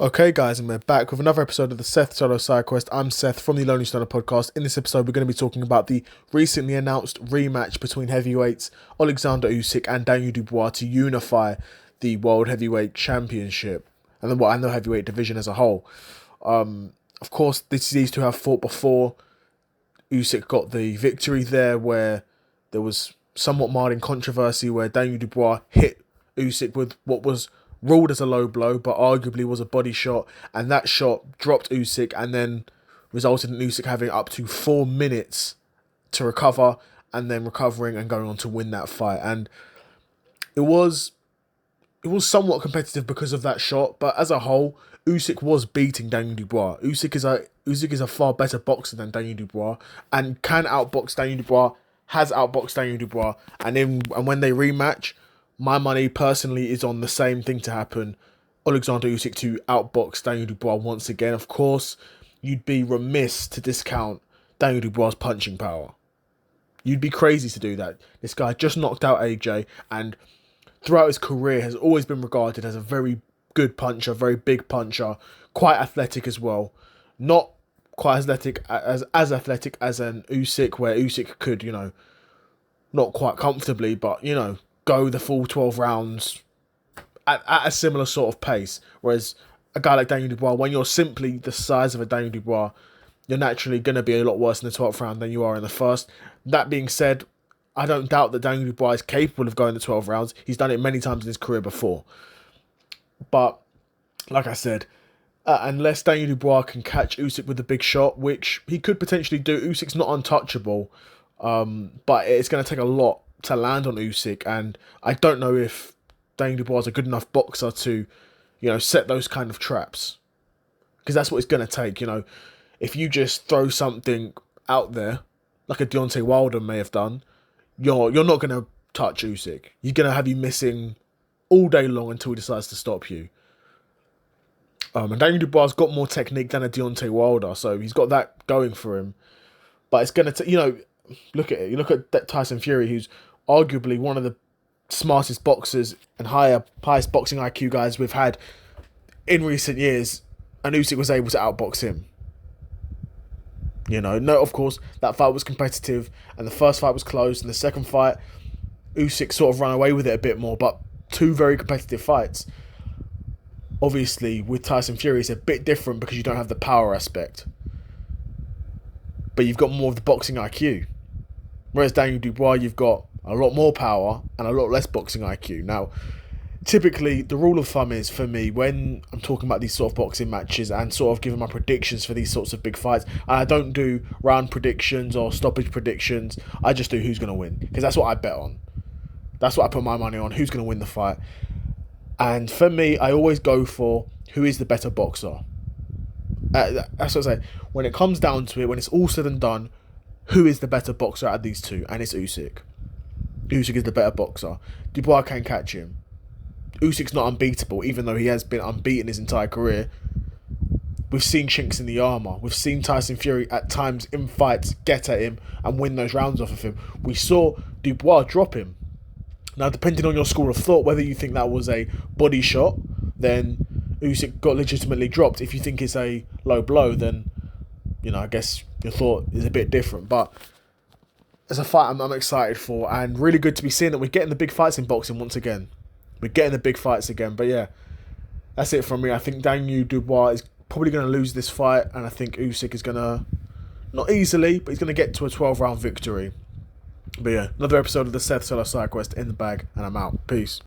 Okay, guys, and we're back with another episode of the Seth Solo Side Quest. I'm Seth from the Lonely Stoner podcast. In this episode, we're going to be talking about the recently announced rematch between heavyweights Alexander Usyk and Daniel Dubois to unify the World Heavyweight Championship and the heavyweight division as a whole. Of course, these two have fought before. Usyk got the victory there, where there was somewhat mild in controversy, where Daniel Dubois hit Usyk with what was ruled as a low blow, but arguably was a body shot, and that shot dropped Usyk and then resulted in Usyk having up to 4 minutes to recover, and then recovering and going on to win that fight. And it was somewhat competitive because of that shot, but as a whole, Usyk was beating Daniel Dubois. Usyk is a far better boxer than Daniel Dubois and can outbox Daniel Dubois, has outboxed Daniel Dubois, and when they rematch, my money personally is on the same thing to happen. Alexander Usyk to outbox Daniel Dubois once again. Of course, you'd be remiss to discount Daniel Dubois' punching power. You'd be crazy to do that. This guy just knocked out AJ, and throughout his career has always been regarded as a very good puncher, very big puncher, quite athletic as well. Not quite as athletic as an Usyk, where Usyk could, not quite comfortably, but, go the full 12 rounds at a similar sort of pace. Whereas a guy like Daniel Dubois, when you're simply the size of a Daniel Dubois, you're naturally going to be a lot worse in the 12th round than you are in the first. That being said, I don't doubt that Daniel Dubois is capable of going the 12 rounds. He's done it many times in his career before. But, like I said, unless Daniel Dubois can catch Usyk with a big shot, which he could potentially do, Usyk's not untouchable, but it's going to take a lot to land on Usyk, and I don't know if Daniel Dubois is a good enough boxer to, set those kind of traps. Because that's what it's going to take, If you just throw something out there, like a Deontay Wilder may have done, you're not going to touch Usyk. He's going to have you missing all day long until he decides to stop you. And Daniel Dubois got more technique than a Deontay Wilder, so he's got that going for him. But it's going to, look at it. You look at Tyson Fury, who's arguably one of the smartest boxers and highest boxing IQ guys we've had in recent years, and Usyk was able to outbox him. No, of course, that fight was competitive, and the first fight was close, and the second fight, Usyk sort of ran away with it a bit more, but two very competitive fights. Obviously, with Tyson Fury, it's a bit different because you don't have the power aspect, but you've got more of the boxing IQ. Whereas Daniel Dubois, you've got a lot more power and a lot less boxing IQ. Now, typically, the rule of thumb is, for me, when I'm talking about these sort of boxing matches and sort of giving my predictions for these sorts of big fights, I don't do round predictions or stoppage predictions. I just do who's going to win, because that's what I bet on. That's what I put my money on, who's going to win the fight. And for me, I always go for who is the better boxer. That's what I say. When it comes down to it, when it's all said and done, who is the better boxer out of these two? And it's Usyk. Usyk is the better boxer. Dubois can catch him. Usyk's not unbeatable, even though he has been unbeaten his entire career. We've seen chinks in the armour. We've seen Tyson Fury at times in fights get at him and win those rounds off of him. We saw Dubois drop him. Now, depending on your school of thought, whether you think that was a body shot, then Usyk got legitimately dropped. If you think it's a low blow, then, I guess your thought is a bit different. But as a fight, I'm excited for, and really good to be seeing that we're getting the big fights in boxing once again. We're getting the big fights again. But yeah, that's it from me. I think Daniel Dubois is probably going to lose this fight, and I think Usyk is going to, not easily, but he's going to get to a 12-round victory. But yeah, another episode of the Seth Solo Side Quest in the bag, and I'm out. Peace.